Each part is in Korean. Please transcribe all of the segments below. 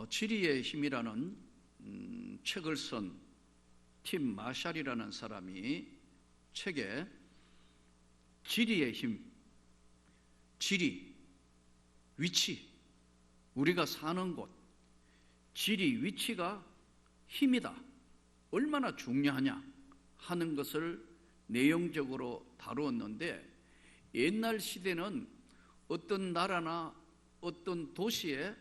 지리의 힘이라는 책을 쓴 팀 마샬이라는 사람이 책에 지리의 힘, 지리, 위치, 우리가 사는 곳, 지리, 위치가 힘이다. 얼마나 중요하냐 하는 것을 내용적으로 다루었는데, 옛날 시대는 어떤 나라나 어떤 도시의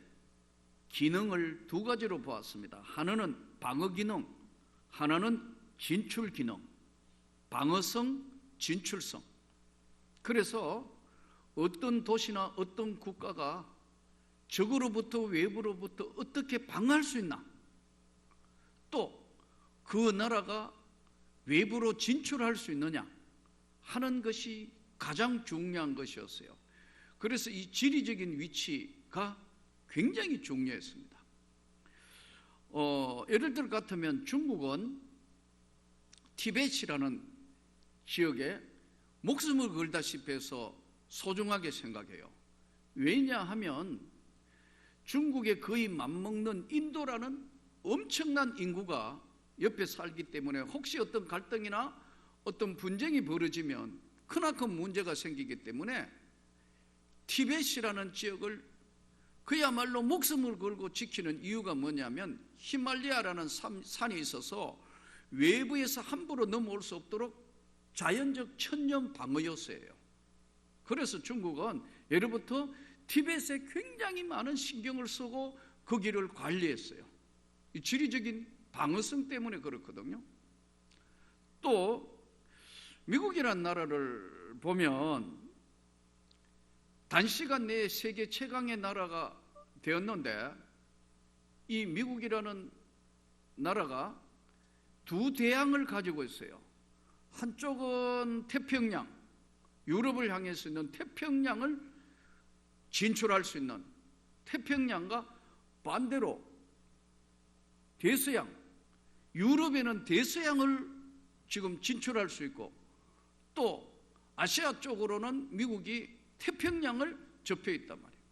기능을 두 가지로 보았습니다. 하나는 방어 기능, 하나는 진출 기능. 방어성, 진출성. 그래서 어떤 도시나 어떤 국가가 적으로부터 외부로부터 어떻게 방어할 수 있나, 또 그 나라가 외부로 진출할 수 있느냐 하는 것이 가장 중요한 것이었어요. 그래서 이 지리적인 위치가 굉장히 중요했습니다. 예를 들 같으면 중국은 티베트라는 지역에 목숨을 걸다시피 해서 소중하게 생각해요. 왜냐하면 중국에 거의 맞먹는 인도라는 엄청난 인구가 옆에 살기 때문에 혹시 어떤 갈등이나 어떤 분쟁이 벌어지면 크나큰 문제가 생기기 때문에 티베트라는 지역을 그야말로 목숨을 걸고 지키는 이유가 뭐냐면, 히말라야라는 산이 있어서 외부에서 함부로 넘어올 수 없도록 자연적 천연 방어 요소예요. 그래서 중국은 예로부터 티베트에 굉장히 많은 신경을 쓰고 거기를 관리했어요. 이 지리적인 방어성 때문에 그렇거든요. 또 미국이라는 나라를 보면 단시간 내에 세계 최강의 나라가 되었는데, 이 미국이라는 나라가 두 대양을 가지고 있어요. 한쪽은 태평양, 유럽을 향해서 있는 태평양을 진출할 수 있는, 태평양과 반대로 대서양, 유럽에는 대서양을 지금 진출할 수 있고, 또 아시아 쪽으로는 미국이 태평양을 접해 있단 말이에요.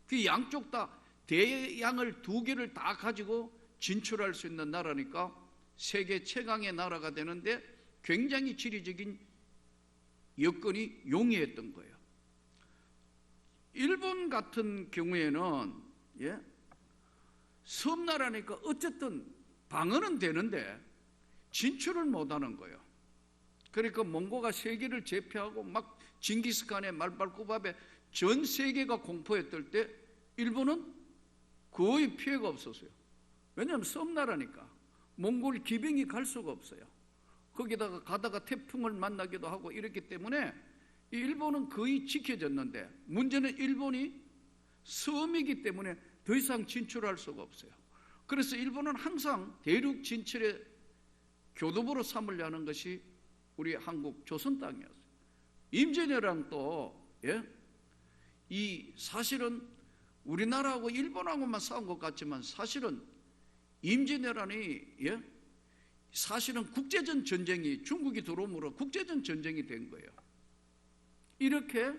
그 양쪽 다 대양을 두 개를 다 가지고 진출할 수 있는 나라니까 세계 최강의 나라가 되는데 굉장히 지리적인 여건이 용이했던 거예요. 일본 같은 경우에는 섬나라니까 어쨌든 방어는 되는데 진출을 못하는 거예요. 그러니까 몽고가 세계를 제패하고 막 징기스칸의 말발굽압에 전 세계가 공포에 뜰 때 일본은 거의 피해가 없었어요. 왜냐하면 섬나라니까 몽골 기병이 갈 수가 없어요. 거기다가 가다가 태풍을 만나기도 하고 이랬기 때문에 일본은 거의 지켜졌는데, 문제는 일본이 섬이기 때문에 더 이상 진출할 수가 없어요. 그래서 일본은 항상 대륙 진출의 교두보로 삼으려 하는 것이 우리 한국 조선 땅이었어요. 임진왜란 또 이 사실은 우리나라하고 일본하고만 싸운 것 같지만 사실은 임진왜란이 사실은 국제전 전쟁이, 중국이 들어옴으로 국제전 전쟁이 된 거예요. 이렇게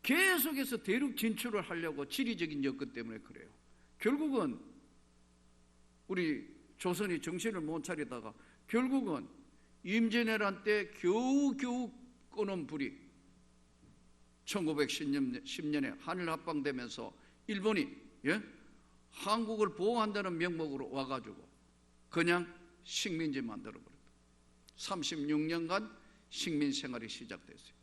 계속해서 대륙 진출을 하려고 지리적인 여건 때문에 그래요. 결국은 우리 조선이 정신을 못 차리다가 결국은 임진왜란 때 겨우겨우 꺼놓은 불이 1910년에 한일 합방되면서 일본이 한국을 보호한다는 명목으로 와가지고 그냥 식민지 만들어버렸다. 36년간 식민 생활이 시작됐어요.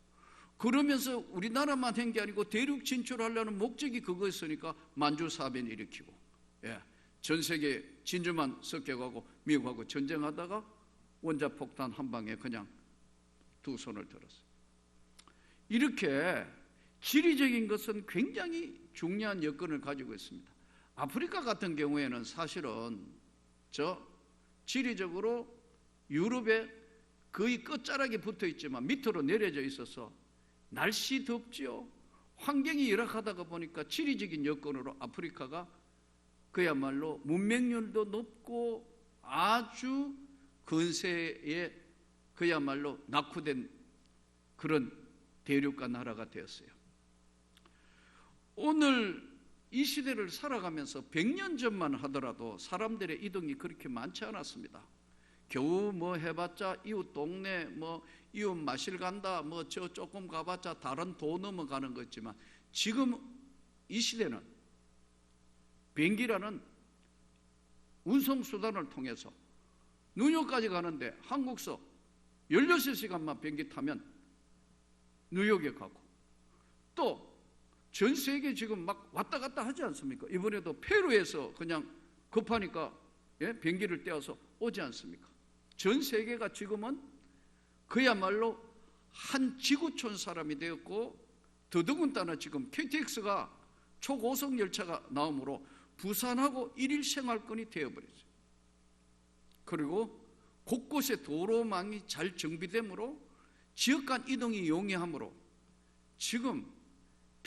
그러면서 우리나라만 한 게 아니고 대륙 진출하려는 목적이 그거였으니까 만주사변 일으키고 전 세계 진주만 섞여가고 미국하고 전쟁하다가 원자폭탄 한 방에 그냥 두 손을 들었어요. 이렇게 지리적인 것은 굉장히 중요한 여건을 가지고 있습니다. 아프리카 같은 경우에는 사실은 지리적으로 유럽에 거의 끝자락에 붙어 있지만 밑으로 내려져 있어서 날씨 덥지요. 환경이 열악하다가 보니까 지리적인 여건으로 아프리카가 그야말로 문명률도 높고 아주 근세에 그야말로 낙후된 그런 대륙과 나라가 되었어요. 오늘 이 시대를 살아가면서 100년 전만 하더라도 사람들의 이동이 그렇게 많지 않았습니다. 겨우 뭐 해봤자 이웃 동네 뭐 이웃 마실 간다 뭐 저 조금 가봤자 다른 도 넘어가는 거지만, 지금 이 시대는 비행기라는 운송수단을 통해서 뉴욕까지 가는데 한국서 16시간만 비행기 타면 뉴욕에 가고, 또 전 세계 지금 막 왔다 갔다 하지 않습니까? 이번에도 페루에서 그냥 급하니까 비행기를 떼어서 오지 않습니까? 전 세계가 지금은 그야말로 한 지구촌 사람이 되었고, 더더군다나 지금 KTX가 초고속 열차가 나오므로 부산하고 일일 생활권이 되어버렸어요. 그리고 곳곳에 도로망이 잘 정비되므로 지역 간 이동이 용이하므로 지금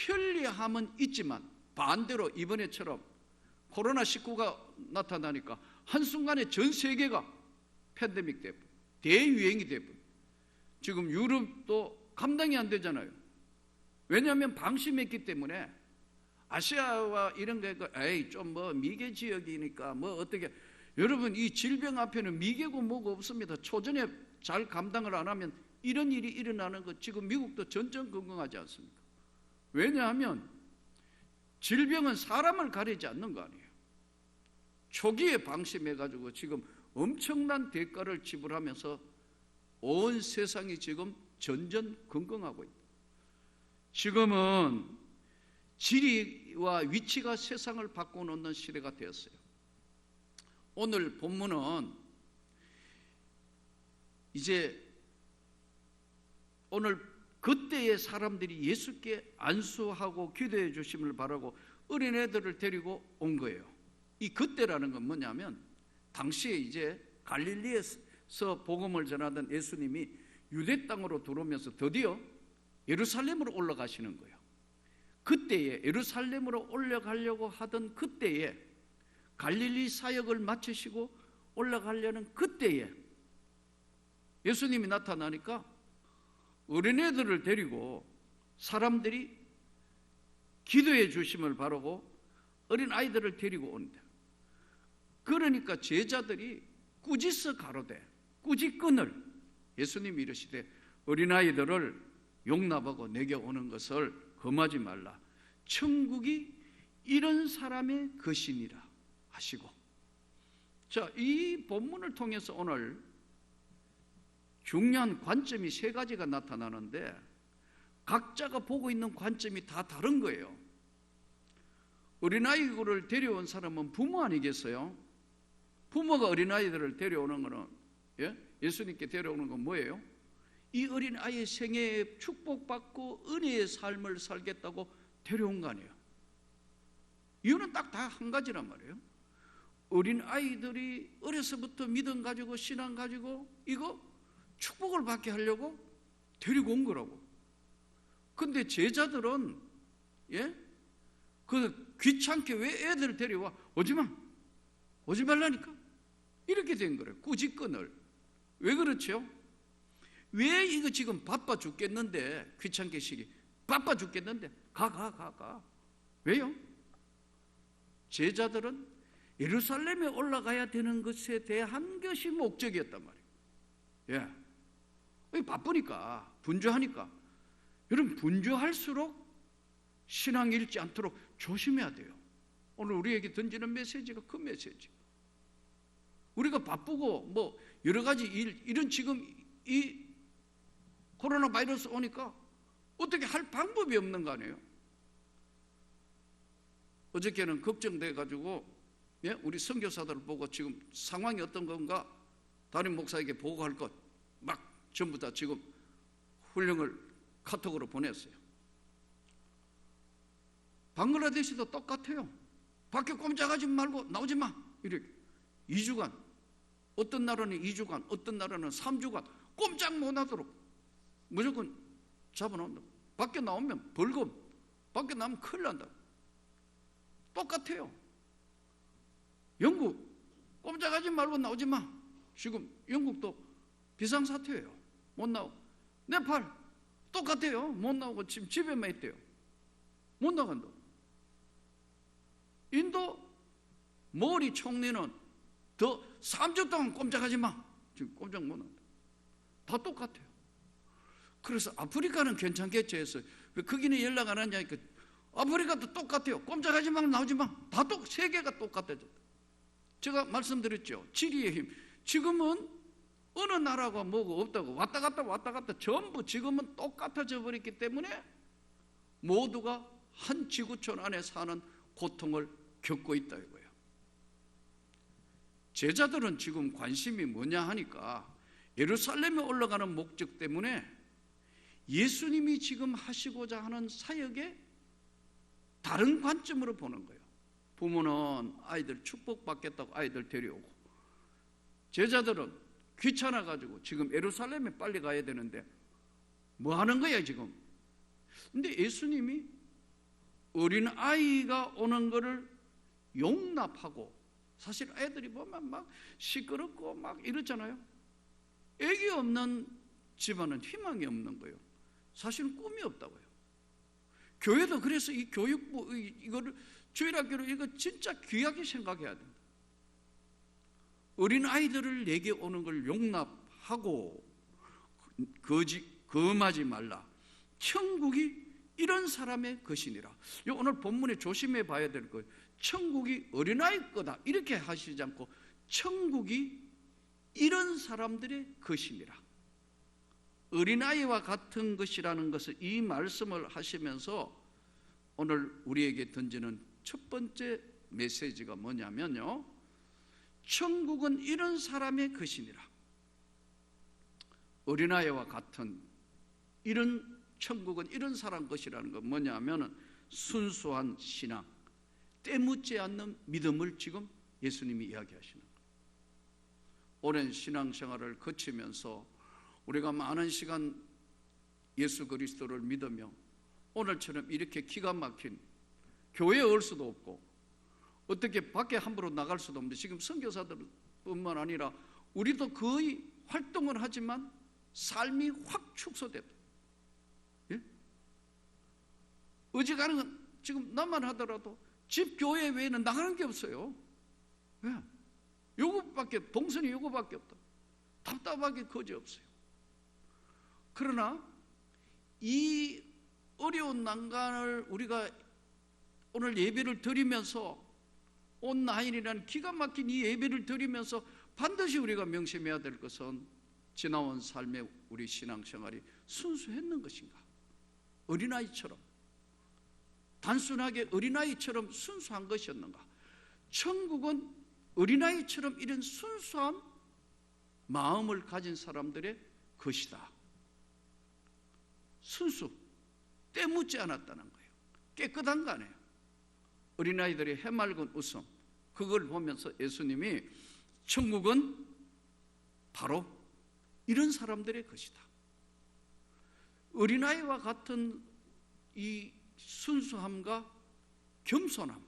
편리함은 있지만, 반대로 이번에처럼 코로나19가 나타나니까 한순간에 전 세계가 팬데믹 되고 대유행이 되고, 지금 유럽도 감당이 안 되잖아요. 왜냐하면 방심했기 때문에. 아시아와 이런 게 에이 좀 뭐 미개 지역이니까 뭐 어떻게, 여러분 이 질병 앞에는 미개고 뭐고 없습니다. 초전에 잘 감당을 안 하면 이런 일이 일어나는 거, 지금 미국도 전전긍긍하지 않습니까? 왜냐하면 질병은 사람을 가리지 않는 거 아니에요. 초기에 방심해가지고 지금 엄청난 대가를 지불하면서 온 세상이 지금 전전긍긍하고 있다. 지금은 지리와 위치가 세상을 바꿔놓는 시대가 되었어요. 오늘 본문은 이제 오늘 그때의 사람들이 예수께 안수하고 기도해 주심을 바라고 어린애들을 데리고 온 거예요. 이 그때라는 건 뭐냐면, 당시에 이제 갈릴리에서 복음을 전하던 예수님이 유대 땅으로 들어오면서 드디어 예루살렘으로 올라가시는 거예요. 그때에 예루살렘으로 올라가려고 하던 그때에, 갈릴리 사역을 마치시고 올라가려는 그때에 예수님이 나타나니까 어린애들을 데리고 사람들이 기도해 주심을 바라고 어린아이들을 데리고 온다. 그러니까 제자들이 꾸짖어 가로되, 꾸짖건을 예수님이 이르시되 어린아이들을 용납하고 내게 오는 것을 금하지 말라. 천국이 이런 사람의 것이니라 하시고. 자, 이 본문을 통해서 오늘 중요한 관점이 세 가지가 나타나는데, 각자가 보고 있는 관점이 다 다른 거예요. 어린아이를 데려온 사람은 부모 아니겠어요? 부모가 어린아이들을 데려오는 거는, 예수님께 데려오는 건 뭐예요? 이 어린아이의 생애에 축복받고 은혜의 삶을 살겠다고 데려온 거 아니에요. 이유는 딱 다 한 가지란 말이에요. 어린아이들이 어려서부터 믿음 가지고 신앙 가지고 이거 축복을 받게 하려고 데리고 온 거라고. 근데 제자들은 그 귀찮게 왜 애들 데려와? 오지마, 오지 말라니까. 이렇게 된 거예요. 꾸짖건을. 왜 그렇죠? 왜 이거 지금 바빠 죽겠는데, 귀찮게 시기 바빠 죽겠는데 가. 왜요? 제자들은 예루살렘에 올라가야 되는 것에 대한 것이 목적이었단 말이에요. 바쁘니까, 분주하니까. 여러분, 분주할수록 신앙 잃지 않도록 조심해야 돼요. 오늘 우리에게 던지는 메시지가 그 메시지. 우리가 바쁘고 뭐 여러 가지 이런 지금 이 코로나 바이러스 오니까 어떻게 할 방법이 없는 거 아니에요? 어저께는 걱정돼 가지고 우리 선교사들을 보고 지금 상황이 어떤 건가 담임 목사에게 보고할 것 막 전부 다 지금 훈령을 카톡으로 보냈어요. 방글라데시도 똑같아요. 밖에 꼼짝하지 말고 나오지 마. 이렇게 2주간, 어떤 나라는 2주간, 어떤 나라는 3주간 꼼짝 못하도록 무조건 잡아놓는다. 밖에 나오면 벌금, 밖에 나오면 큰일 난다. 똑같아요. 영국 꼼짝하지 말고 나오지 마. 지금 영국도 비상사태예요. 못 나오고. 네팔 똑같아요. 못 나오고 지금 집에만 있대요. 못 나간다. 인도 모리 총리는 더 3주 동안 꼼짝하지 마. 지금 꼼짝 못한다. 다 똑같아요. 그래서 아프리카는 괜찮겠지 해서 왜 거기는 연락 안 하냐니까 아프리카도 똑같아요. 꼼짝하지 마, 나오지 마. 다 세계가 똑같아졌다. 제가 말씀드렸죠. 지리의 힘. 지금은 어느 나라가 뭐가 없다고 왔다 갔다 전부 지금은 똑같아져 버렸기 때문에 모두가 한 지구촌 안에 사는 고통을 겪고 있다 이거예요. 제자들은 지금 관심이 뭐냐 하니까 예루살렘에 올라가는 목적 때문에 예수님이 지금 하시고자 하는 사역에 다른 관점으로 보는 거예요. 부모는 아이들 축복받겠다고 아이들 데려오고, 제자들은 귀찮아가지고 지금 예루살렘에 빨리 가야 되는데 뭐 하는 거야 지금. 근데 예수님이 어린아이가 오는 거를 용납하고, 사실 애들이 보면 막 시끄럽고 막 이러잖아요. 애기 없는 집안은 희망이 없는 거예요. 사실은 꿈이 없다고요. 교회도 그래서 이 교육부 이거를 주일학교를 이거 진짜 귀하게 생각해야 된다. 어린아이들을 내게 오는 걸 용납하고 거음하지 말라. 천국이 이런 사람의 것이니라. 오늘 본문에 조심해 봐야 될 거예요. 천국이 어린아이 거다 이렇게 하시지 않고 천국이 이런 사람들의 것이니라. 어린아이와 같은 것이라는 것을 이 말씀을 하시면서 오늘 우리에게 던지는 첫 번째 메시지가 뭐냐면요, 천국은 이런 사람의 것이니라. 어린아이와 같은 이런 천국은 이런 사람 것이라는 건 뭐냐면 순수한 신앙, 때묻지 않는 믿음을 지금 예수님이 이야기하시는 거예요. 오랜 신앙생활을 거치면서 우리가 많은 시간 예수 그리스도를 믿으며 오늘처럼 이렇게 기가 막힌 교회에 올 수도 없고 어떻게 밖에 함부로 나갈 수도 없는데, 지금 선교사들뿐만 아니라 우리도 거의 활동을 하지만 삶이 확 축소됐다. 예? 어지간한 건 지금 나만 하더라도 집 교회 외에는 나가는 게 없어요. 예? 요거밖에, 동선이 요거밖에 없다. 답답하게 거지없어요. 그러나 이 어려운 난간을 우리가 오늘 예배를 드리면서, 온라인이라는 기가 막힌 이 예배를 드리면서 반드시 우리가 명심해야 될 것은 지나온 삶의 우리 신앙생활이 순수했는 것인가? 어린아이처럼, 단순하게 어린아이처럼 순수한 것이었는가? 천국은 어린아이처럼 이런 순수한 마음을 가진 사람들의 것이다. 순수, 때묻지 않았다는 거예요. 깨끗한 거 아니에요. 어린아이들의 해맑은 웃음, 그걸 보면서 예수님이 천국은 바로 이런 사람들의 것이다. 어린아이와 같은 이 순수함과 겸손함,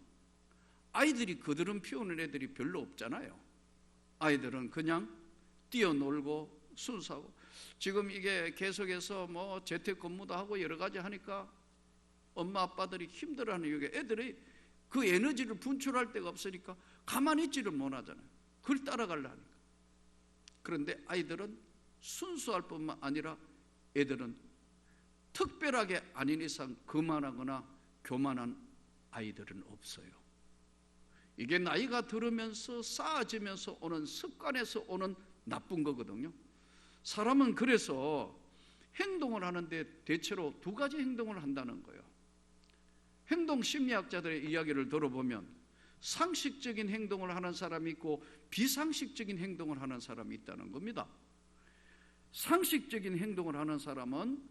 아이들이 거드름 피우는 애들이 별로 없잖아요. 아이들은 그냥 뛰어놀고 순수하고, 지금 이게 계속해서 뭐 재택근무도 하고 여러 가지 하니까 엄마 아빠들이 힘들어하는 이유가 애들이 그 에너지를 분출할 데가 없으니까 가만히 있지를 못하잖아요. 그걸 따라가려니까. 그런데 아이들은 순수할 뿐만 아니라 애들은 특별하게 아닌 이상 거만하거나 교만한 아이들은 없어요. 이게 나이가 들으면서 쌓아지면서 오는 습관에서 오는 나쁜 거거든요. 사람은 그래서 행동을 하는데 대체로 두 가지 행동을 한다는 거예요. 행동 심리학자들의 이야기를 들어보면 상식적인 행동을 하는 사람이 있고 비상식적인 행동을 하는 사람이 있다는 겁니다. 상식적인 행동을 하는 사람은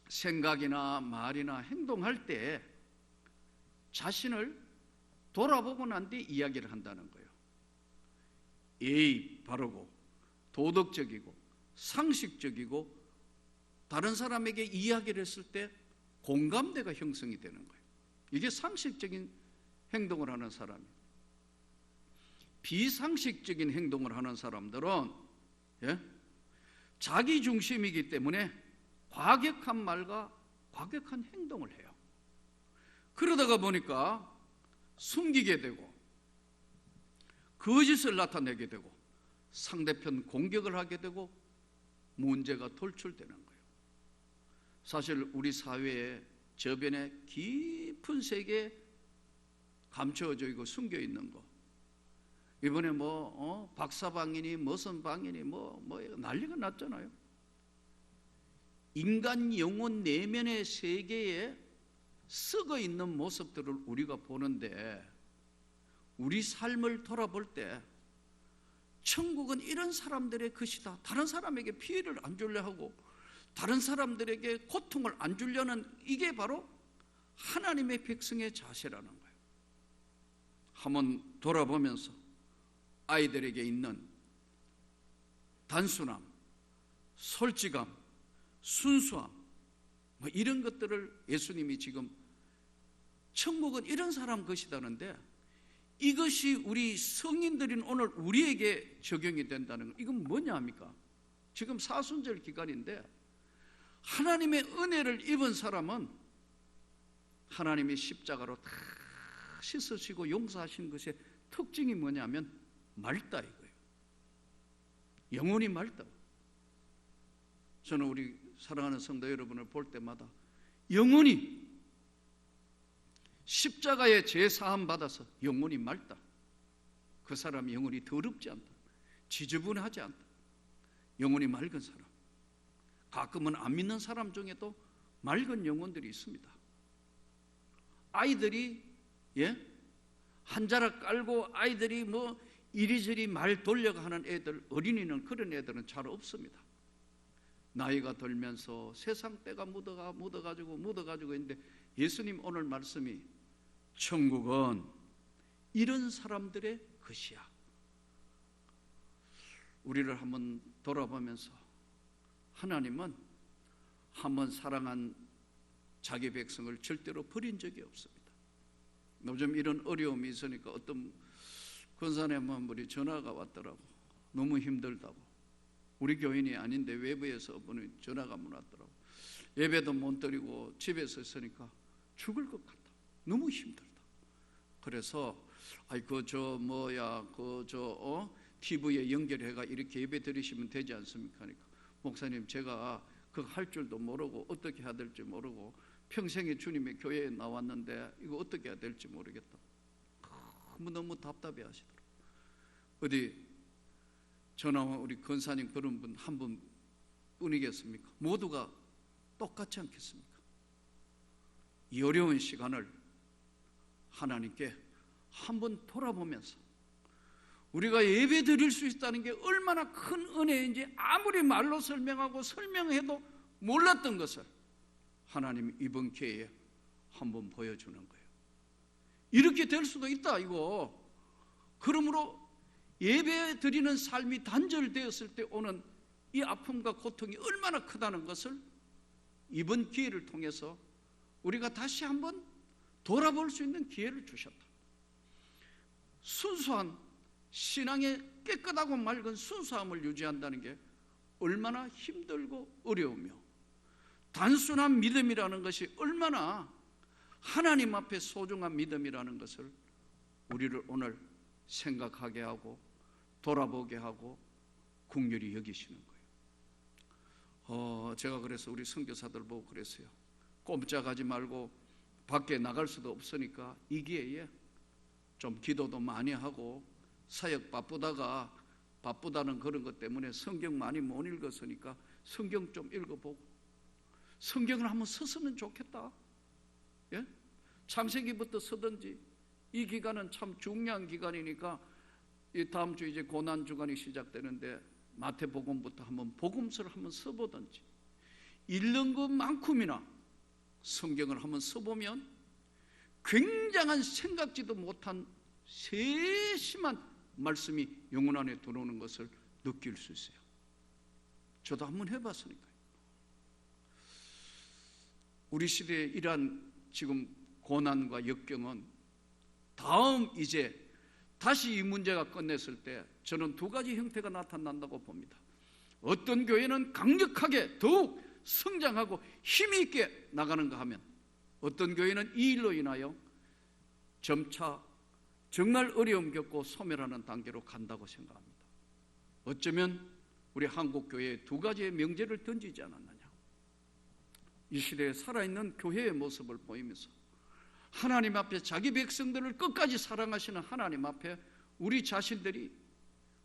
생각이나 말이나 행동할 때 자신을 돌아보고 난 뒤에 이야기를 한다는 거예요. 예의 바르고 도덕적이고 상식적이고 다른 사람에게 이야기를 했을 때 공감대가 형성이 되는 거예요. 이게 상식적인 행동을 하는 사람이에요. 비상식적인 행동을 하는 사람들은 자기 중심이기 때문에 과격한 말과 과격한 행동을 해요. 그러다가 보니까 숨기게 되고 거짓을 나타내게 되고 상대편 공격을 하게 되고 문제가 돌출되는 거예요. 사실 우리 사회에 저변에 깊은 세계에 감춰져 있고 숨겨 있는 거, 이번에 박사방이니 무슨 방이니 난리가 났잖아요. 인간 영혼 내면의 세계에 썩어 있는 모습들을 우리가 보는데, 우리 삶을 돌아볼 때 천국은 이런 사람들의 것이다, 다른 사람에게 피해를 안 주려 하고 다른 사람들에게 고통을 안 주려는, 이게 바로 하나님의 백성의 자세라는 거예요. 한번 돌아보면서 아이들에게 있는 단순함, 솔직함, 순수함, 이런 것들을 예수님이 지금 천국은 이런 사람 것이다는데, 이것이 우리 성인들인 오늘 우리에게 적용이 된다는 거, 이건 뭐냐 합니까? 지금 사순절 기간인데 하나님의 은혜를 입은 사람은 하나님의 십자가로 다 씻으시고 용서하신 것의 특징이 뭐냐면 맑다 이거예요. 영혼이 맑다. 저는 우리 사랑하는 성도 여러분을 볼 때마다 영혼이 십자가의 제사함 받아서 영혼이 맑다. 그 사람 영혼이 더럽지 않다, 지저분하지 않다. 영혼이 맑은 사람, 가끔은 안 믿는 사람 중에도 맑은 영혼들이 있습니다. 아이들이 한 자락 깔고 아이들이 이리저리 말 돌려가는 애들, 어린이는 그런 애들은 잘 없습니다. 나이가 들면서 세상 때가 묻어가지고 있는데, 예수님 오늘 말씀이 천국은 이런 사람들의 것이야. 우리를 한번 돌아보면서 하나님은 한번 사랑한 자기 백성을 절대로 버린 적이 없습니다. 요즘 이런 어려움이 있으니까 어떤 권사님 한 분이 전화가 왔더라고. 너무 힘들다고. 우리 교인이 아닌데 외부에서 분이 전화가 왔더라고. 예배도 못 드리고 집에서 있으니까 죽을 것 같다, 너무 힘들다. 그래서 TV에 연결해가 이렇게 예배 드리시면 되지 않습니까? 하니까, 목사님 제가 그거 할 줄도 모르고 어떻게 해야 될지 모르고 평생에 주님의 교회에 나왔는데 이거 어떻게 해야 될지 모르겠다. 너무 답답해 하시더라고요. 어디 전화와 우리 권사님 그런 분 한 분 뿐이겠습니까? 모두가 똑같지 않겠습니까? 이 어려운 시간을 하나님께 한번 돌아보면서 우리가 예배 드릴 수 있다는 게 얼마나 큰 은혜인지 아무리 말로 설명해도 몰랐던 것을 하나님 이번 기회에 한번 보여주는 거예요. 이렇게 될 수도 있다 이거. 그러므로 예배 드리는 삶이 단절되었을 때 오는 이 아픔과 고통이 얼마나 크다는 것을 이번 기회를 통해서 우리가 다시 한번 돌아볼 수 있는 기회를 주셨다. 순수한 신앙의 깨끗하고 맑은 순수함을 유지한다는 게 얼마나 힘들고 어려우며, 단순한 믿음이라는 것이 얼마나 하나님 앞에 소중한 믿음이라는 것을 우리를 오늘 생각하게 하고 돌아보게 하고 긍휼히 여기시는 거예요. 제가 그래서 우리 선교사들 보고 그랬어요. 꼼짝하지 말고, 밖에 나갈 수도 없으니까 이 기회에 좀 기도도 많이 하고, 사역 바쁘다는 그런 것 때문에 성경 많이 못 읽었으니까 성경 좀 읽어보고, 성경을 한번 썼으면 좋겠다. 창세기부터 쓰든지. 이 기간은 참 중요한 기간이니까 이 다음 주 이제 고난 주간이 시작되는데 마태복음부터 한번 복음서를 한번 써보든지, 읽는 것만큼이나 성경을 한번 써보면 굉장한 생각지도 못한 세심한 말씀이 영혼 안에 들어오는 것을 느낄 수 있어요. 저도 한번 해봤으니까요. 우리 시대의 이러한 지금 고난과 역경은 다음 이제 다시 이 문제가 끝냈을 때 저는 두 가지 형태가 나타난다고 봅니다. 어떤 교회는 강력하게 더욱 성장하고 힘이 있게 나가는가 하면, 어떤 교회는 이 일로 인하여 점차 정말 어려움 겪고 소멸하는 단계로 간다고 생각합니다. 어쩌면 우리 한국교회에 두 가지의 명제를 던지지 않았느냐. 이 시대에 살아있는 교회의 모습을 보이면서 하나님 앞에 자기 백성들을 끝까지 사랑하시는 하나님 앞에 우리 자신들이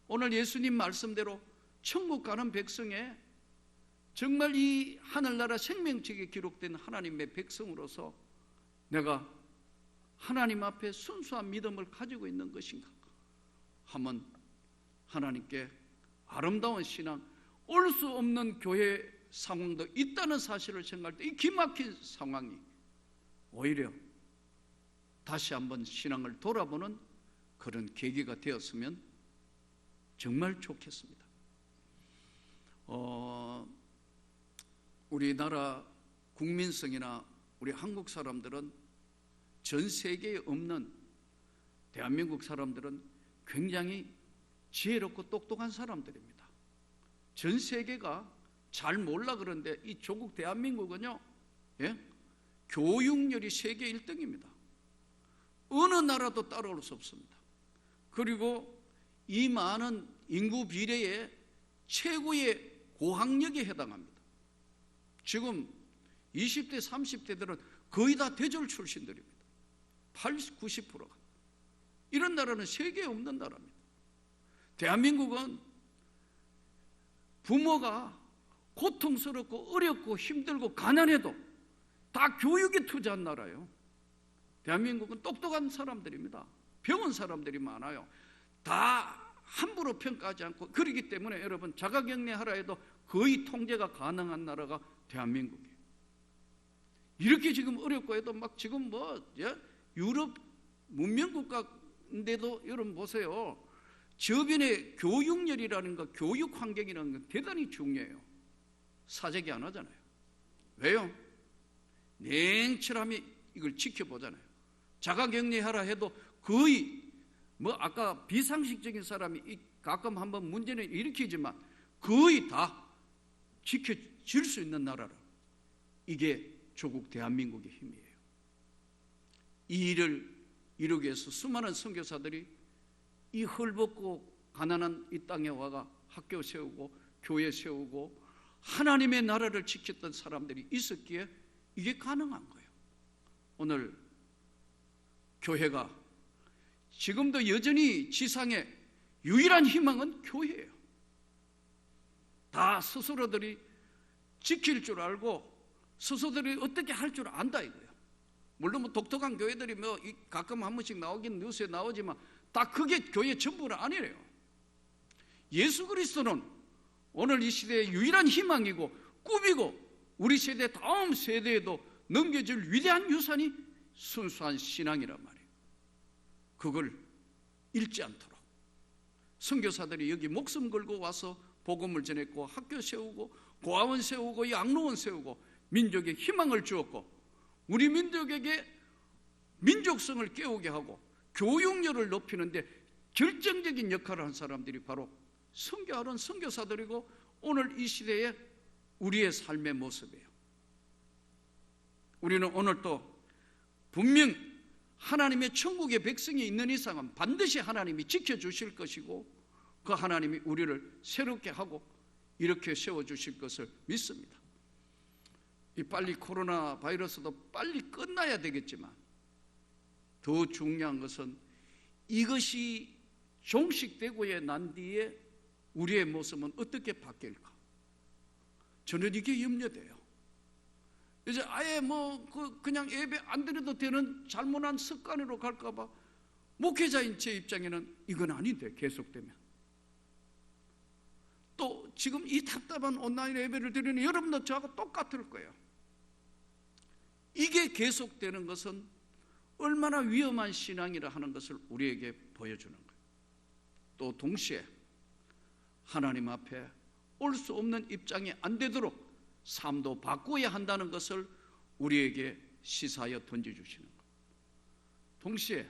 오늘 예수님 말씀대로 천국 가는 백성에 정말 이 하늘나라 생명책에 기록된 하나님의 백성으로서 내가 하나님 앞에 순수한 믿음을 가지고 있는 것인가 하면 하나님께 아름다운 신앙, 올 수 없는 교회 상황도 있다는 사실을 생각할 때 이 기막힌 상황이 오히려 다시 한번 신앙을 돌아보는 그런 계기가 되었으면 정말 좋겠습니다. 우리나라 국민성이나 우리 한국 사람들은 전 세계에 없는, 대한민국 사람들은 굉장히 지혜롭고 똑똑한 사람들입니다. 전 세계가 잘 몰라 그런데 이 조국 대한민국은요, 교육열이 세계 1등입니다. 어느 나라도 따라올 수 없습니다. 그리고 이 많은 인구 비례의 최고의 고학력에 해당합니다. 지금 20대, 30대들은 거의 다 대졸 출신들입니다. 80, 90%가. 이런 나라는 세계에 없는 나라입니다. 대한민국은 부모가 고통스럽고 어렵고 힘들고 가난해도 다 교육에 투자한 나라예요. 대한민국은 똑똑한 사람들입니다. 배운 사람들이 많아요. 다 함부로 평가하지 않고, 그렇기 때문에 여러분 자가격리하라 해도 거의 통제가 가능한 나라가 대한민국이에요. 이렇게 지금 어렵고 해도 막 지금 유럽 문명국가인데도 여러분 보세요. 저변의 교육열이라는 거, 교육 환경이라는 건 대단히 중요해요. 사재기 안 하잖아요. 왜요? 냉철함이 이걸 지켜보잖아요. 자가격리하라 해도 거의 아까 비상식적인 사람이 가끔 한번 문제는 일으키지만 거의 다 지켜질 수 있는 나라라. 이게 조국 대한민국의 힘이에요. 이 일을 이루기 위해서 수많은 선교사들이 이 헐벗고 가난한 이 땅에 와가 학교 세우고 교회 세우고 하나님의 나라를 지켰던 사람들이 있었기에 이게 가능한 거예요. 오늘 교회가 지금도 여전히 지상의 유일한 희망은 교회예요. 다 스스로들이 지킬 줄 알고 스스로들이 어떻게 할 줄 안다 이거예요. 물론 독특한 교회들이 가끔 한 번씩 나오긴 뉴스에 나오지만 다 그게 교회 전부는 아니래요. 예수 그리스도는 오늘 이 시대의 유일한 희망이고 꿈이고 우리 세대 다음 세대에도 넘겨줄 위대한 유산이 순수한 신앙이란 말이에요. 그걸 잃지 않도록 선교사들이 여기 목숨 걸고 와서 복음을 전했고 학교 세우고 고아원 세우고 양로원 세우고 민족에 희망을 주었고 우리 민족에게 민족성을 깨우게 하고 교육열을 높이는데 결정적인 역할을 한 사람들이 바로 선교하는 선교사들이고 오늘 이 시대의 우리의 삶의 모습이에요. 우리는 오늘 또 분명 하나님의 천국의 백성이 있는 이상은 반드시 하나님이 지켜주실 것이고 그 하나님이 우리를 새롭게 하고 이렇게 세워주실 것을 믿습니다. 이 빨리 코로나 바이러스도 빨리 끝나야 되겠지만 더 중요한 것은 이것이 종식되고의 난 뒤에 우리의 모습은 어떻게 바뀔까? 저는 이게 염려돼요. 이제 아예 그냥 예배 안 드려도 되는 잘못한 습관으로 갈까봐 목회자인 제 입장에는 이건 아닌데 계속되면 또 지금 이 답답한 온라인 예배를 드리는 여러분도 저하고 똑같을 거예요. 이게 계속되는 것은 얼마나 위험한 신앙이라 하는 것을 우리에게 보여주는 거예요. 또 동시에 하나님 앞에 올 수 없는 입장이 안 되도록 삶도 바꾸어야 한다는 것을 우리에게 시사하여 던져주시는 거예요. 동시에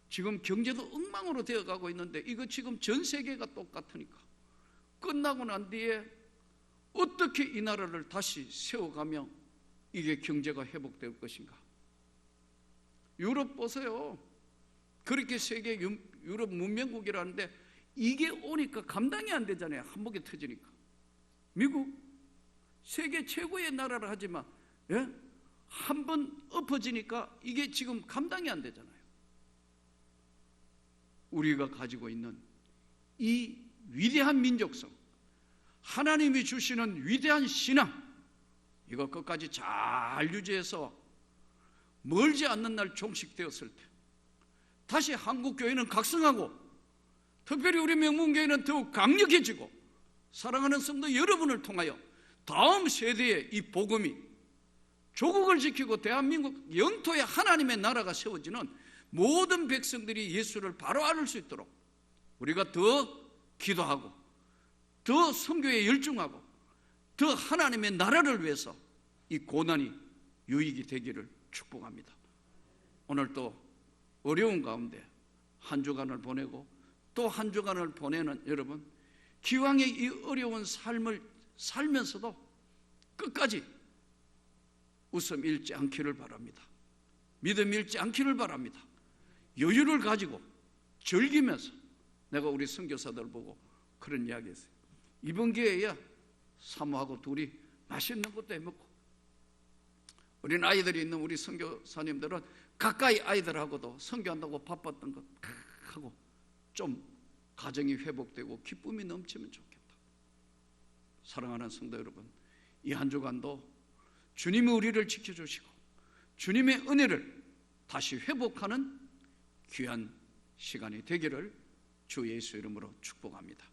지금 경제도 엉망으로 되어가고 있는데 이거 지금 전 세계가 똑같으니까 끝나고 난 뒤에 어떻게 이 나라를 다시 세워가며 이게 경제가 회복될 것인가? 유럽 보세요. 그렇게 세계 유럽 문명국이라는데 이게 오니까 감당이 안 되잖아요. 한복에 터지니까. 미국 세계 최고의 나라를 하지만 예? 한 번 엎어지니까 이게 지금 감당이 안 되잖아요. 우리가 가지고 있는 이 위대한 민족성, 하나님이 주시는 위대한 신앙, 이거 끝까지 잘 유지해서 멀지 않는 날 종식되었을 때 다시 한국교회는 각성하고 특별히 우리 명문교회는 더욱 강력해지고 사랑하는 성도 여러분을 통하여 다음 세대의 이 복음이 조국을 지키고 대한민국 영토에 하나님의 나라가 세워지는 모든 백성들이 예수를 바로 알을 수 있도록 우리가 더 기도하고 더 선교에 열중하고 더 하나님의 나라를 위해서 이 고난이 유익이 되기를 축복합니다. 오늘 또 어려운 가운데 한 주간을 보내고 또 한 주간을 보내는 여러분, 기왕의 이 어려운 삶을 살면서도 끝까지 웃음 잃지 않기를 바랍니다. 믿음 잃지 않기를 바랍니다. 여유를 가지고 즐기면서, 내가 우리 선교사들 보고 그런 이야기 했어요. 이번 기회에 사모하고 둘이 맛있는 것도 해먹고, 어린 아이들이 있는 우리 선교사님들은 가까이 아이들하고도 선교한다고 바빴던 것 하고 좀 가정이 회복되고 기쁨이 넘치면 좋겠다. 사랑하는 성도 여러분, 이 한 주간도 주님이 우리를 지켜주시고 주님의 은혜를 다시 회복하는 귀한 시간이 되기를 주 예수 이름으로 축복합니다.